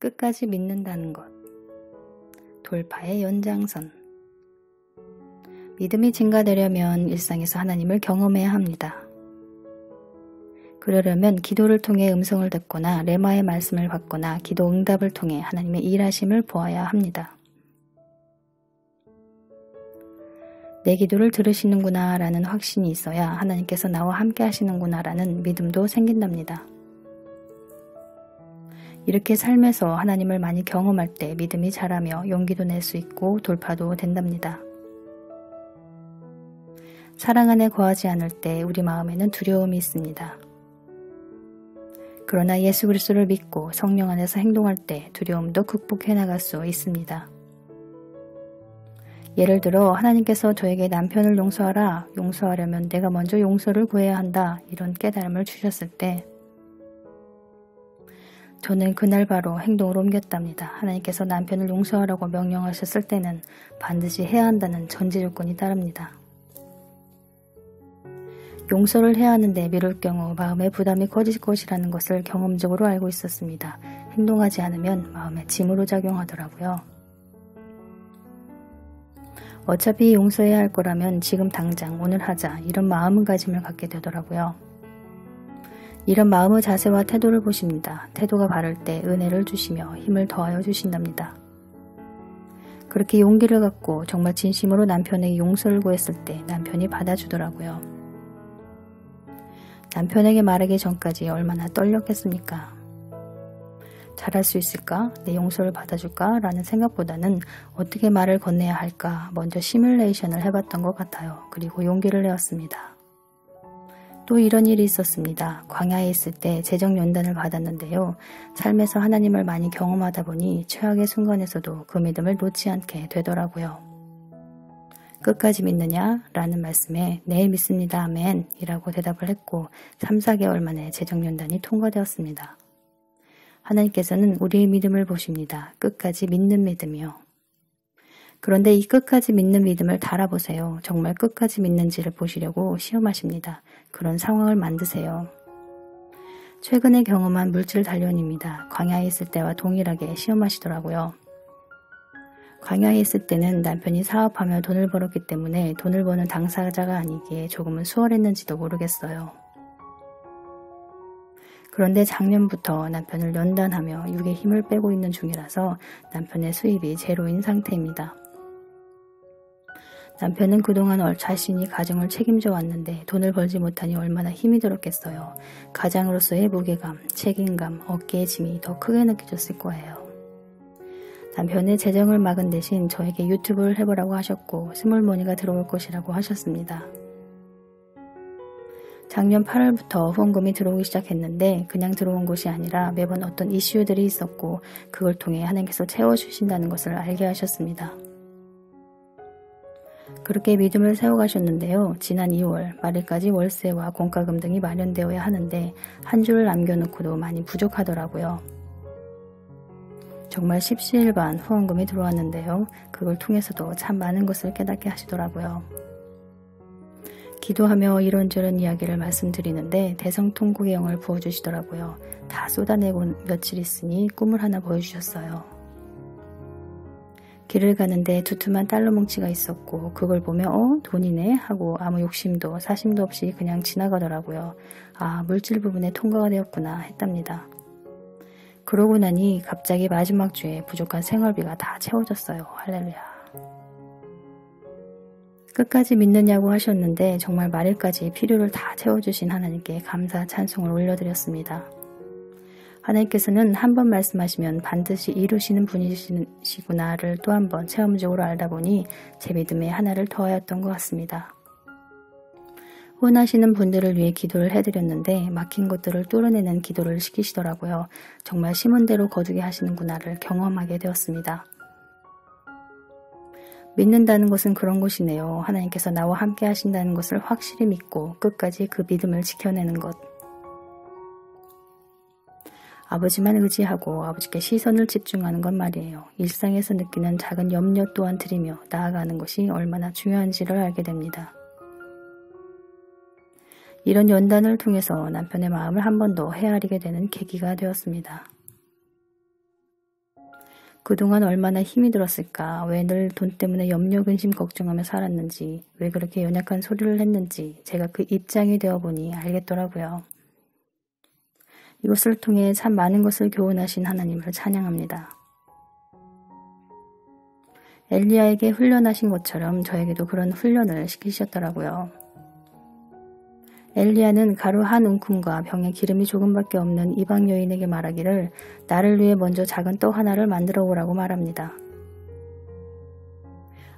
끝까지 믿는다는 것. 돌파의 연장선. 믿음이 증가되려면 일상에서 하나님을 경험해야 합니다. 그러려면 기도를 통해 음성을 듣거나 레마의 말씀을 받거나 기도 응답을 통해 하나님의 일하심을 보아야 합니다. 내 기도를 들으시는구나 라는 확신이 있어야 하나님께서 나와 함께 하시는구나 라는 믿음도 생긴답니다. 이렇게 삶에서 하나님을 많이 경험할 때 믿음이 자라며 용기도 낼 수 있고 돌파도 된답니다. 사랑 안에 거하지 않을 때 우리 마음에는 두려움이 있습니다. 그러나 예수 그리스도를 믿고 성령 안에서 행동할 때 두려움도 극복해 나갈 수 있습니다. 예를 들어 하나님께서 저에게 남편을 용서하라, 용서하려면 내가 먼저 용서를 구해야 한다, 이런 깨달음을 주셨을 때 저는 그날 바로 행동을 옮겼답니다. 하나님께서 남편을 용서하라고 명령하셨을 때는 반드시 해야 한다는 전제 조건이 따릅니다. 용서를 해야 하는데 미룰 경우 마음의 부담이 커질 것이라는 것을 경험적으로 알고 있었습니다. 행동하지 않으면 마음에 짐으로 작용하더라고요. 어차피 용서해야 할 거라면 지금 당장 오늘 하자, 이런 마음가짐을 갖게 되더라고요. 이런 마음의 자세와 태도를 보십니다. 태도가 바를 때 은혜를 주시며 힘을 더하여 주신답니다. 그렇게 용기를 갖고 정말 진심으로 남편에게 용서를 구했을 때 남편이 받아주더라고요. 남편에게 말하기 전까지 얼마나 떨렸겠습니까? 잘할 수 있을까? 내 용서를 받아줄까? 라는 생각보다는 어떻게 말을 건네야 할까? 먼저 시뮬레이션을 해봤던 것 같아요. 그리고 용기를 내었습니다. 또 이런 일이 있었습니다. 광야에 있을 때 재정연단을 받았는데요. 삶에서 하나님을 많이 경험하다 보니 최악의 순간에서도 그 믿음을 놓지 않게 되더라고요. 끝까지 믿느냐? 라는 말씀에 네, 믿습니다. 아멘 이라고 대답을 했고 3, 4개월 만에 재정연단이 통과되었습니다. 하나님께서는 우리의 믿음을 보십니다. 끝까지 믿는 믿음이요. 그런데 이 끝까지 믿는 믿음을 달아보세요. 정말 끝까지 믿는지를 보시려고 시험하십니다. 그런 상황을 만드세요. 최근에 경험한 물질 단련입니다. 광야에 있을 때와 동일하게 시험하시더라고요. 광야에 있을 때는 남편이 사업하며 돈을 벌었기 때문에 돈을 버는 당사자가 아니기에 조금은 수월했는지도 모르겠어요. 그런데 작년부터 남편을 연단하며 육에 힘을 빼고 있는 중이라서 남편의 수입이 제로인 상태입니다. 남편은 그동안 자신이 가정을 책임져 왔는데 돈을 벌지 못하니 얼마나 힘이 들었겠어요. 가장으로서의 무게감, 책임감, 어깨의 짐이 더 크게 느껴졌을 거예요. 남편의 재정을 막은 대신 저에게 유튜브를 해보라고 하셨고 스몰머니가 들어올 것이라고 하셨습니다. 작년 8월부터 후원금이 들어오기 시작했는데 그냥 들어온 것이 아니라 매번 어떤 이슈들이 있었고 그걸 통해 하나님께서 채워주신다는 것을 알게 하셨습니다. 그렇게 믿음을 세워가셨는데요. 지난 2월 말일까지 월세와 공과금 등이 마련되어야 하는데 한 줄을 남겨놓고도 많이 부족하더라고요. 정말 십시일반 후원금이 들어왔는데요. 그걸 통해서도 참 많은 것을 깨닫게 하시더라고요. 기도하며 이런저런 이야기를 말씀드리는데 대성통곡의 영을 부어주시더라고요. 다 쏟아내고 며칠 있으니 꿈을 하나 보여주셨어요. 길을 가는데 두툼한 달러 뭉치가 있었고 그걸 보며 돈이네 하고 아무 욕심도 사심도 없이 그냥 지나가더라고요. 아, 물질 부분에 통과가 되었구나 했답니다. 그러고 나니 갑자기 마지막 주에 부족한 생활비가 다 채워졌어요. 할렐루야. 끝까지 믿느냐고 하셨는데 정말 말일까지 필요를 다 채워주신 하나님께 감사 찬송을 올려드렸습니다. 하나님께서는 한 번 말씀하시면 반드시 이루시는 분이시구나를 또 한 번 체험적으로 알다 보니 제 믿음에 하나를 더하였던 것 같습니다. 혼하시는 분들을 위해 기도를 해드렸는데 막힌 것들을 뚫어내는 기도를 시키시더라고요. 정말 심은 대로 거두게 하시는구나를 경험하게 되었습니다. 믿는다는 것은 그런 것이네요. 하나님께서 나와 함께 하신다는 것을 확실히 믿고 끝까지 그 믿음을 지켜내는 것. 아버지만 의지하고 아버지께 시선을 집중하는 것 말이에요. 일상에서 느끼는 작은 염려 또한 드리며 나아가는 것이 얼마나 중요한지를 알게 됩니다. 이런 연단을 통해서 남편의 마음을 한 번 더 헤아리게 되는 계기가 되었습니다. 그동안 얼마나 힘이 들었을까? 왜 늘 돈 때문에 염려, 근심, 걱정하며 살았는지, 왜 그렇게 연약한 소리를 했는지 제가 그 입장이 되어보니 알겠더라고요. 이것을 통해 참 많은 것을 교훈하신 하나님을 찬양합니다. 엘리야에게 훈련하신 것처럼 저에게도 그런 훈련을 시키셨더라고요. 엘리야는 가루 한 움큼과 병에 기름이 조금밖에 없는 이방 여인에게 말하기를 나를 위해 먼저 작은 떡 하나를 만들어 오라고 말합니다.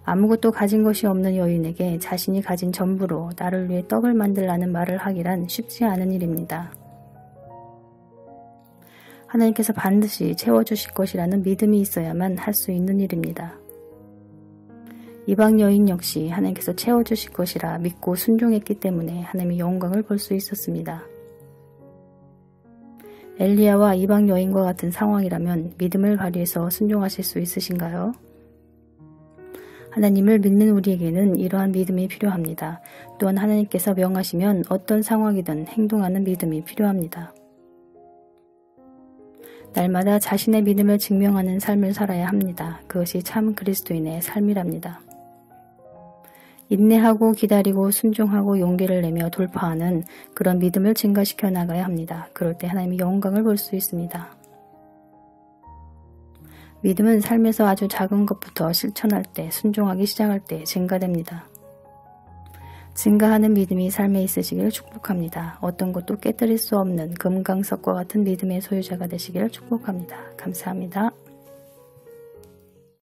아무것도 가진 것이 없는 여인에게 자신이 가진 전부로 나를 위해 떡을 만들라는 말을 하기란 쉽지 않은 일입니다. 하나님께서 반드시 채워주실 것이라는 믿음이 있어야만 할 수 있는 일입니다. 이방 여인 역시 하나님께서 채워주실 것이라 믿고 순종했기 때문에 하나님의 영광을 볼 수 있었습니다. 엘리야와 이방 여인과 같은 상황이라면 믿음을 발휘해서 순종하실 수 있으신가요? 하나님을 믿는 우리에게는 이러한 믿음이 필요합니다. 또한 하나님께서 명하시면 어떤 상황이든 행동하는 믿음이 필요합니다. 날마다 자신의 믿음을 증명하는 삶을 살아야 합니다. 그것이 참 그리스도인의 삶이랍니다. 인내하고 기다리고 순종하고 용기를 내며 돌파하는 그런 믿음을 증가시켜 나가야 합니다. 그럴 때 하나님의 영광을 볼 수 있습니다. 믿음은 삶에서 아주 작은 것부터 실천할 때, 순종하기 시작할 때 증가됩니다. 증가하는 믿음이 삶에 있으시기를 축복합니다. 어떤 것도 깨뜨릴 수 없는 금강석과 같은 믿음의 소유자가 되시기를 축복합니다. 감사합니다.